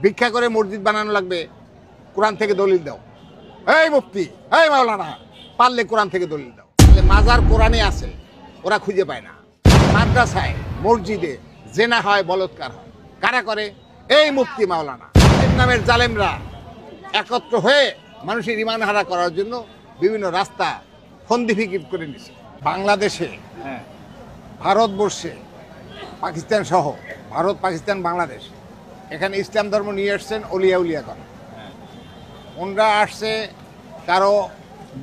ভিক্ষা করে মসজিদ বানানো লাগবে, কোরআন থেকে দলিল দাও। এই মুফতি, এই মাওলানা, পারলে কোরআন থেকে দলিল দাও। তাহলে মাজার কোরআনে আছে, ওরা খুঁজে পায় না। মাদ্রাসায় মসজিদে জেনা হয়, বলৎকার হয়, কারা করে? এই মুফতি মাওলানা। এর নামের জালেমরা একত্র হয়ে মানুষের ইমান হারা করার জন্য বিভিন্ন রাস্তা ফন্দি ফিকির করে নিছে। বাংলাদেশে, ভারতবর্ষে, পাকিস্তান সহ, ভারত, পাকিস্তান, বাংলাদেশ, এখানে ইসলাম ধর্ম নিয়ে আসছেন অলিয়া উলিয়া করে। ওনরা আসছে কারো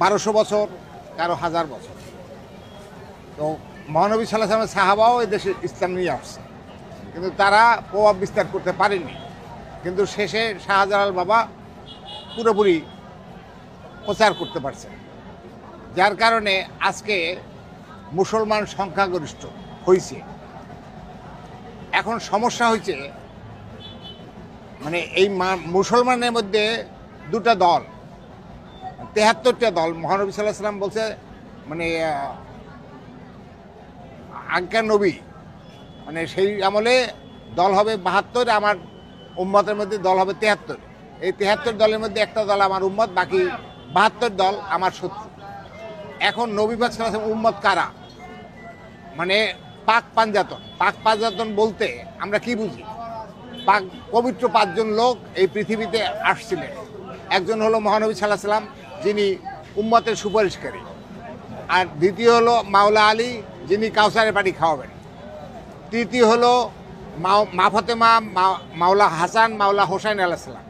1200 বছর, কারো 1000 বছর। তো মহানবী সাল্লাল্লাহু আলাইহি ওয়াসাল্লামের সাহাবাও এই দেশে ইসলাম নিয়ে আসছে, কিন্তু তারা প্রভাব বিস্তার করতে পারেনি। কিন্তু শেষে শাহজালাল বাবা পুরোপুরি প্রচার করতে পারছেন, যার কারণে আজকে মুসলমান সংখ্যাগরিষ্ঠ হয়েছে। এখন সমস্যা হয়েছে, মানে এই মুসলমানের মধ্যে দুটা দল, 73টা দল। মহানবী সাল্লাল্লাহু আলাইহি ওয়াসাল্লাম বলছে, মানে আজ্ঞা নবী, মানে সেই আমলে দল হবে 72, আমার উম্মতের মধ্যে দল হবে 73। এই 73 দলের মধ্যে একটা দল আমার উম্মত, বাকি 72 দল আমার শত্রু। এখন নবী পাক সাল্লাল্লাহু আলাইহি ওয়াসাল্লাম উম্মত কারা? মানে পাক পাঞ্জাতন। পাক পাঞ্জাতন বলতে আমরা কি বুঝি? পাক পবিত্র 5 জন লোক এই পৃথিবীতে আসছিলেন। একজন হলো মহানবী সাল্লাল্লাহু আলাইহি ওয়াসাল্লাম, যিনি উম্মতের সুপারিশকারী। আর দ্বিতীয় হলো মাওলা আলী, যিনি কাউসারের পানি খাওয়াবেন। তৃতীয় হলো মা ফাতেমা, মাওলা হাসান, মাওলা হোসেন আলাইহিস সালাম।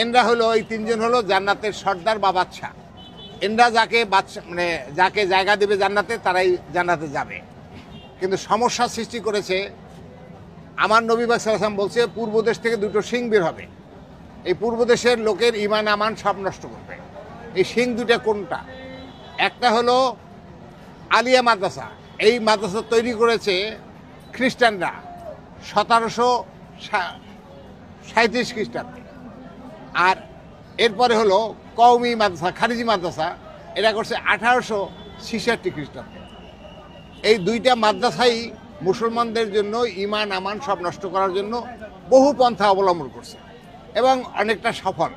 এনরা হলো, এই 3 জন হলো জান্নাতের সর্দার বা বাদশা। এনরা যাকে বাদশা, মানে যাকে জায়গা দেবে জান্নাতে, তারাই জান্নাতে যাবে। কিন্তু সমস্যা সৃষ্টি করেছে, আমার নবী পাক সাল্লাল্লাহু আলাইহি ওয়াসাল্লাম বলছে পূর্ব দেশ থেকে 2টো সিং বের হবে, এই পূর্ব দেশের লোকের ইমান আমান সব নষ্ট করবে। এই সিং 2টা কোনটা? একটা হলো আলিয়া মাদ্রাসা। এই মাদ্রাসা তৈরি করেছে খ্রিস্টানরা 1737 খ্রিস্টাব্দে। আর এরপরে হলো কওমি মাদ্রাসা, খারিজি মাদ্রাসা, এটা করছে 1866 খ্রিস্টাব্দে। এই 2টা মাদ্রাসাই মুসলমানদের জন্য ইমান আমান সব নষ্ট করার জন্য বহু পন্থা অবলম্বন করছে এবং অনেকটা সফল।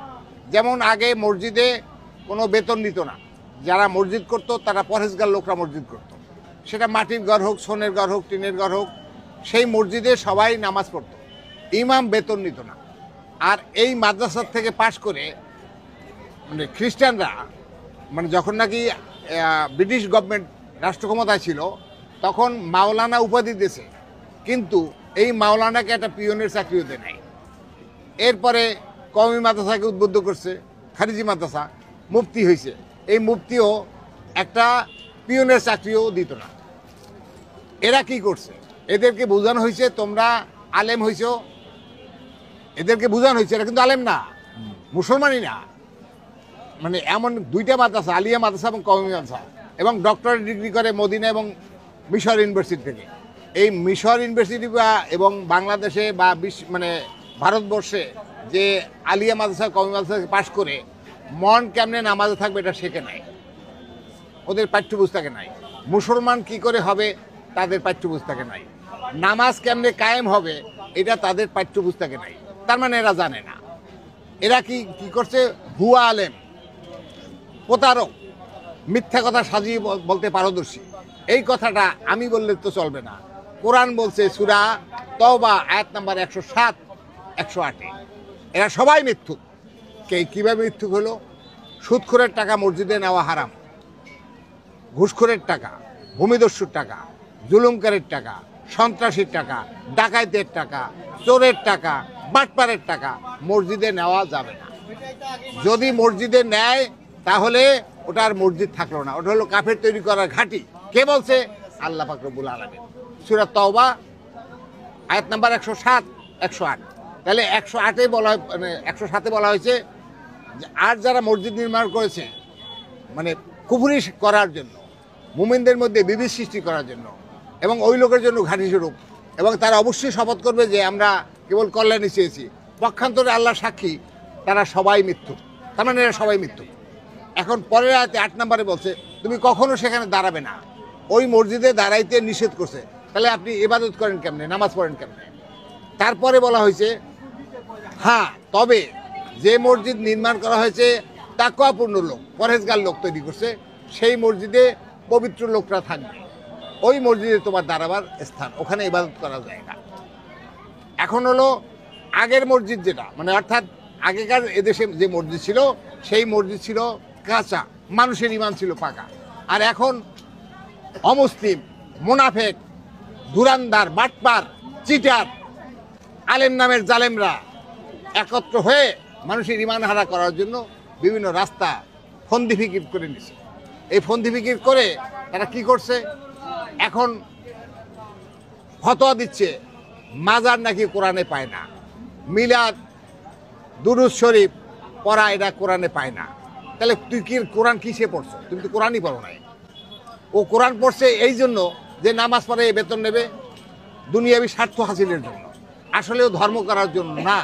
যেমন আগে মসজিদে কোনো বেতন নিত না, যারা মসজিদ করত তারা পরহেজগার লোকরা মসজিদ করত। সেটা মাটির ঘর হোক, সোনের ঘর হোক, টিনের ঘর হোক, সেই মসজিদে সবাই নামাজ পড়ত, ইমাম বেতন নিত না। আর এই মাদ্রাসার থেকে পাশ করে মানে খ্রিস্টানরা, মানে যখন নাকি ব্রিটিশ গভর্নমেন্ট রাষ্ট্র ক্ষমতায় ছিল, তখন মাওলানা উপাধি দিয়েছে, কিন্তু এই মাওলানাকে একটা পিয়নের চাকরিও দেয় নাই। এরপরে কওমি মাদ্রাসাকে উদ্বুদ্ধ করছে, খারিজি মাদ্রাসা, মুফতি হয়েছে। এই মুফতিও একটা পিয়নের চাকরিও দিত না। এরা কি করছে? এদেরকে বোঝানো হয়েছে তোমরা আলেম হয়েছ, এদেরকে বোঝানো হয়েছে এরা কিন্তু আলেম না, মুসলমানই না। মানে এমন 2টা মাদ্রাসা, আলিয়া মাদ্রাসা এবং কওমি মাদ্রাসা, এবং ডক্টরেট ডিগ্রি করে মদিনা এবং মিশর ইউনিভার্সিটি থেকে। এই মিশর ইউনিভার্সিটি বা এবং বাংলাদেশে বা মানে ভারতবর্ষে যে আলিয়া মাদ্রাসা, কওমি মাদ্রাসা পাশ করে মন কেমনে নামাজে থাকবে এটা শেখে নাই, ওদের পাঠ্যপুস্তকে নাই। মুসলমান কি করে হবে তাদের পাঠ্যপুস্তকে নাই। নামাজ কেমনে কায়েম হবে এটা তাদের পাঠ্যপুস্তকে নাই। তার মানে এরা জানে না। এরা কি করছে? ভুয়া আলেম, প্রতারক, মিথ্যা কথা সাজিয়ে বলতে পারদর্শী। এই কথাটা আমি বললে তো চলবে না। কোরআন বলছে সূরা তওবা আয়াত নাম্বার 107, 108, এরা সবাই মিথ্যুক। কিভাবে মিথ্যুক হলো? সুদখোরের টাকা মসজিদে নেওয়া হারাম, ঘুষখোরের টাকা, ভূমিদস্যুর টাকা, জুলুমকারীর টাকা, সন্ত্রাসীর টাকা, ডাকাইতের টাকা, চোরের টাকা, বাটপারের টাকা মসজিদে নেওয়া যাবে না। যদি মসজিদে নেয় তাহলে ওটা আর মসজিদ থাকলো না, ওটা হলো কাফের তৈরি করার ঘাঁটি। কে বলছে? আল্লাহ পাক রব্বুল আলামিন, সূরা তওবা আয়াত নাম্বার 107, 108। তাহলে 108-এ বলা হয়, মানে 107-এ বলা হয়েছে আর যারা মসজিদ নির্মাণ করেছে মানে কুফরি করার জন্য, মুমিনদের মধ্যে বিভেদ সৃষ্টি করার জন্য এবং ওই লোকের জন্য ঘাঁটি স্বরূপ, এবং তারা অবশ্যই শপথ করবে যে আমরা কেবল কল্যাণই চেয়েছি, পক্ষান্তরে আল্লাহ সাক্ষী তারা সবাই মিথ্যুক। তার মানে এরা সবাই মিথ্যুক। এখন পরের আয়াতে 8 নম্বরে বলছে তুমি কখনো সেখানে দাঁড়াবে না, ওই মসজিদে দাঁড়াইতে নিষেধ করছে। তাহলে আপনি ইবাদত করেন কেমনে, নামাজ পড়েন কেমনে? তারপরে বলা হয়েছে হ্যাঁ, তবে যে মসজিদ নির্মাণ করা হয়েছে তাকওয়াপূর্ণ লোক, পরহেজগার লোক তৈরি করছে, সেই মসজিদে পবিত্র লোকরা থাকবে। ওই মসজিদে তোমার দাঁড়াবার স্থান, ওখানে ইবাদত করা যায় না। এখন হলো আগের মসজিদ যেটা, মানে অর্থাৎ আগেকার এদেশে যে মসজিদ ছিল সেই মসজিদ ছিল কাঁচা, মানুষের ইমান ছিল পাকা। আর এখন অমুসলিম, মুনাফেক, ধুরান্দার, বাটপার, চিটার, আলেম নামের জালেমরা একত্র হয়ে মানুষের ইমান হারা করার জন্য বিভিন্ন রাস্তা ফন্দি ফিকির করে নিছে। এই ফন্দি ফিকির করে তারা কি করছে, এখন ফতোয়া দিচ্ছে মাজার নাকি কোরআনে পায় না, মিলাদ, দুরুদ শরীফ পড়া এটা কোরআনে পায় না। তাহলে তুই কি কোরআন কিসে পড়ছো? তুমি তো কোরআনই পড়ো নাই। ও কোরআন পড়ছে এই জন্য যে নামাজ পড়ে বেতন নেবে, দুনিয়াবি স্বার্থ হাসিলের জন্য। আসলেও ধর্ম করার জন্য না।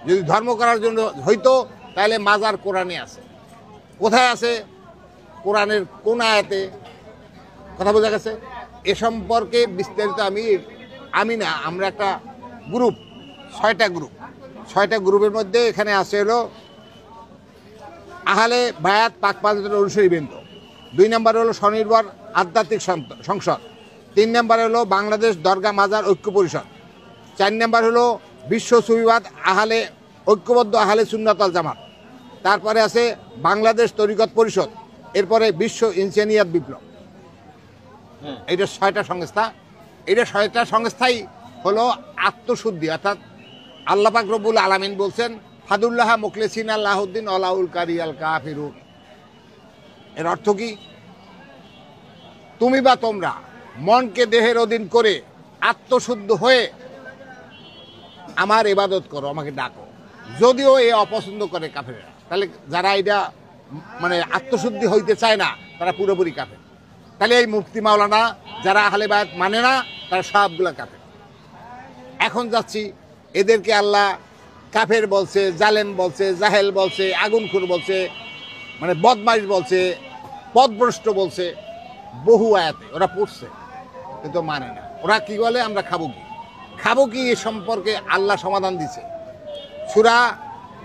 যদি ধর্ম করার জন্য হইতো তাহলে মাজার কোরআনে আছে। কোথায় আছে? কোরআনের কোন আয়াতে? কথা বোঝা গেছে? এ সম্পর্কে বিস্তারিত আমরা একটা গ্রুপ, 6টা গ্রুপের মধ্যে এখানে আছে হলো আহলে বায়াত পাক পাঞ্জাতের অনুসারীবৃন্দ, 2 নম্বর হলো স্বনির্ভর আধ্যাত্মিক সংসদ, 3 নম্বর হলো বাংলাদেশ দরগা মাজার ঐক্য পরিষদ, 4 নম্বর হলো বিশ্ব সুফিবাদ ঐক্যবদ্ধ আহলে সুন্নাত ওয়াল জামাত, তারপরে আছে বাংলাদেশ তরিকত পরিষদ, এরপরে বিশ্ব ইনসানিয়াত বিপ্লব। এইটা 6টা সংস্থা। এটা 6টা সংস্থাই হলো আত্মশুদ্ধি, অর্থাৎ আল্লাহ পাক রব্বুল আলামিন বলছেন ফাদুল্লাহ মুখলিসিন আল্লাহুদ্দিন আলাউল কারিয়াল কাফিরুন। এর অর্থ কি? তুমি বা তোমরা মনকে দেহের অধীন করে আত্মশুদ্ধ হয়ে আমার ইবাদত করো, আমাকে ডাকো। যদিও এ অপছন্দ করে কাফেররা, তাহলে যারা এটা মানে আত্মশুদ্ধি হইতে চায় না তারা পুরোপুরি কাফের। তাহলে এই মুফতি মাওলানা যারা আহলে বায়াত মানে না তারা সবগুলা কাফের। এখন যাচ্ছি, এদেরকে আল্লাহ কাফের বলছে, জালেম বলছে, জাহেল বলছে, আগুনখোর বলছে, মানে বদমাইশ বলছে, পথভ্রষ্ট বলছে, বহু আয়াতে ওরা পড়ছে কিন্তু মানে না। ওরা কি বলে? আমরা খাবো কি এ সম্পর্কে আল্লাহ সমাধান দিছে সূরা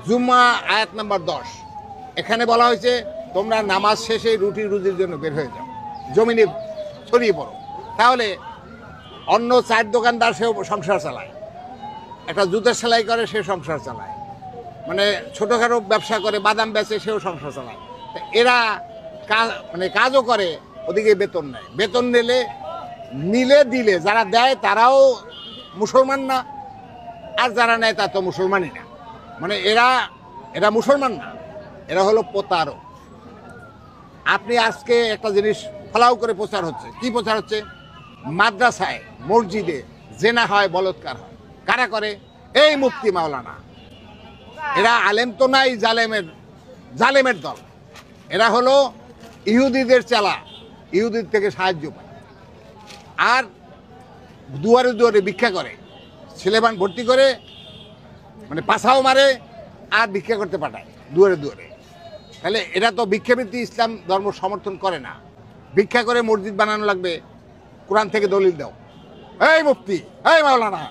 জুমা আয়াত নাম্বার 10। এখানে বলা হয়েছে তোমরা নামাজ শেষে রুটি রুজির জন্য বের হয়ে যাও, জমিনে ছড়িয়ে পড়ো। তাহলে অন্য 4 দোকানদার সেও সংসার চালায়, একটা জুতের সেলাই করে সে সংসার চালায়, মানে ছোটোখাটো ব্যবসা করে, বাদাম বেচে সেও সংসার চালায়। এরা কাজও করে, ওদিকে বেতন নেয়। বেতন দিলে যারা দেয় তারাও মুসলমান না, আর যারা নেয় তা তো মুসলমানই না। মানে এরা মুসলমান না, এরা হলো প্রতারক। আপনি আজকে একটা জিনিস ফলাও করে প্রচার হচ্ছে, কি প্রচার হচ্ছে? মাদ্রাসায়, মসজিদে জেনা হয়, বলৎকার হয়। কারা করে? এই মুফতি মাওলানা। এরা আলেম তো নাই, জালেমের দল। এরা হলো ইহুদিদের চালা, ইহুদির থেকে সাহায্য পায়, আর দুয়ারে দুয়ারে ভিক্ষা করে, ছেলেমান ভর্তি করে, মানে পাছাও মারে আর ভিক্ষা করতে পাঠায় দুয়ারে দুয়ারে। তাহলে এরা তো ভিক্ষাবৃত্তি ইসলাম ধর্ম সমর্থন করে না। ভিক্ষা করে মসজিদ বানানো লাগবে, কোরআন থেকে দলিল দাও। এই মুফতি, এই মাওলানা,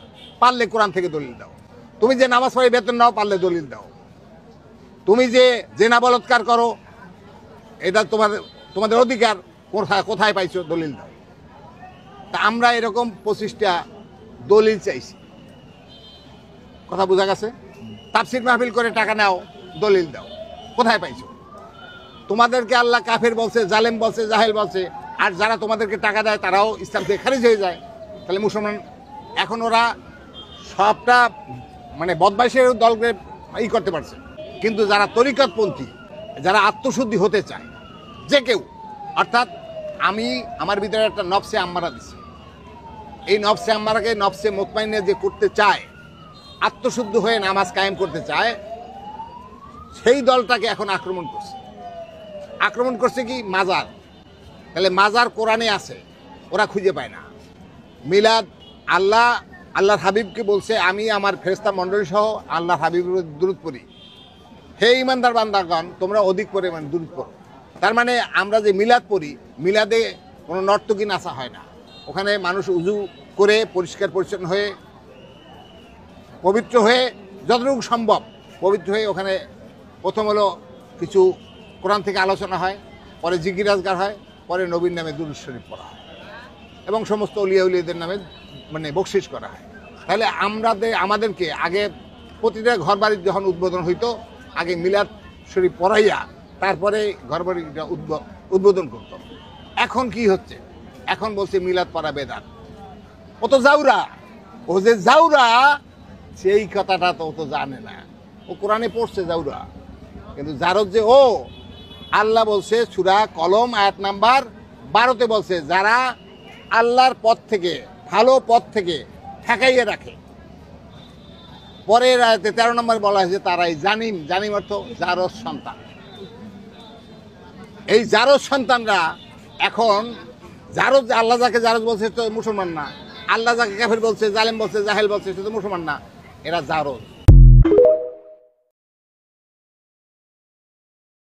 পারলে কোরআন থেকে দলিল দাও। তুমি যে নামাজ পড়ে বেতন নাও, পারলে দলিল দাও। তুমি যে জেনা বলৎকার করো, এটা তোমাদের অধিকার, কোথায় পাইছো? দলিল দাও। তা আমরা এরকম 25টা দলিল চাইছি। কথা বোঝা গেছে? তাফসীর মাহফিল করে টাকা নাও, দলিল দাও। কোথায় পাইছো? তোমাদেরকে আল্লাহ কাফের বলছে, জালেম বলছে, জাহেল বলছে, আর যারা তোমাদেরকে টাকা দেয় তারাও ইসলাম থেকে খারিজ হয়ে যায়। তাহলে মুসলমান এখন ওরা সবটা মানে বদমাইশের দলকে করতে পারছে। কিন্তু যারা তরিকতপন্থী, যারা আত্মশুদ্ধি হতে চায়, যে কেউ, অর্থাৎ আমার ভিতরে একটা নফসে আম্মারা দিচ্ছে, এই নফসে আম্মারাকে নফসে মুতমাইনে যে করতে চায়, আত্মশুদ্ধ হয়ে নামাজ কায়েম করতে চায়, সেই দলটাকে এখন আক্রমণ করছে কি? মাজার। তাহলে মাজার কোরআনে আছে, ওরা খুঁজে পায় না। মিলাদ, আল্লাহর হাবিবকে বলছে আমি আমার ফেরেশতা মণ্ডলী সহ আল্লাহর হাবিবের দুরূদ পড়ি। হে ইমানদার বান্দাগণ, তোমরা অধিক পরিমাণ দুরূদ পড়ো। তার মানে আমরা যে মিলাদ পড়ি, মিলাদে কোনো নর্তকী নাচা হয় না। ওখানে মানুষ উজু করে পরিষ্কার পরিচ্ছন্ন হয়ে পবিত্র হয়ে যতটুকু সম্ভব পবিত্র হয়ে ওখানে প্রথম হলো কিছু কোরআন থেকে আলোচনা হয়, পরে জিকির আজগার হয়, পরে নবীর নামে দুরূদ শরীফ পড়া হয় এবং সমস্ত অলিয়া উলিয়াদের নামে মানে বকশিশ করা হয়। তাহলে আমাদেরকে আগে প্রতিটা ঘর বাড়ির যখন উদ্বোধন হইতো আগে মিলাদ শরীফ পড়াইয়া তারপরে ঘর বাড়িটা উদ্বোধন করত। এখন কি হচ্ছে? এখন বলছে মিলাদ পড়া বেদাত। ও তো জাউরা, ও যে জাউরা সেই কথাটা তো ও তো জানে না। ও কোরআনে পড়ছে জাউরা, কিন্তু জারদ যে ও, আল্লাহ বলছে সূরা কলম আয়াত নাম্বার 12-তে বলছে যারা আল্লাহর পথ থেকে ভালো পথ থেকে ঠেকাইয়ে রাখে। পরের আয়াতে 13 নম্বর বলা হয়েছে তারাই জানিম অর্থ জারদ সন্তান। এই জারদ সন্তানরা এখন জারদ, আল্লাহ যাকে জারদ বলছে তো মুসলমান না, আল্লাহ যাকে কাফের বলছে, জালেম বলছে, জাহেল বলছে সে তো মুসলমান না, এরা জারদ।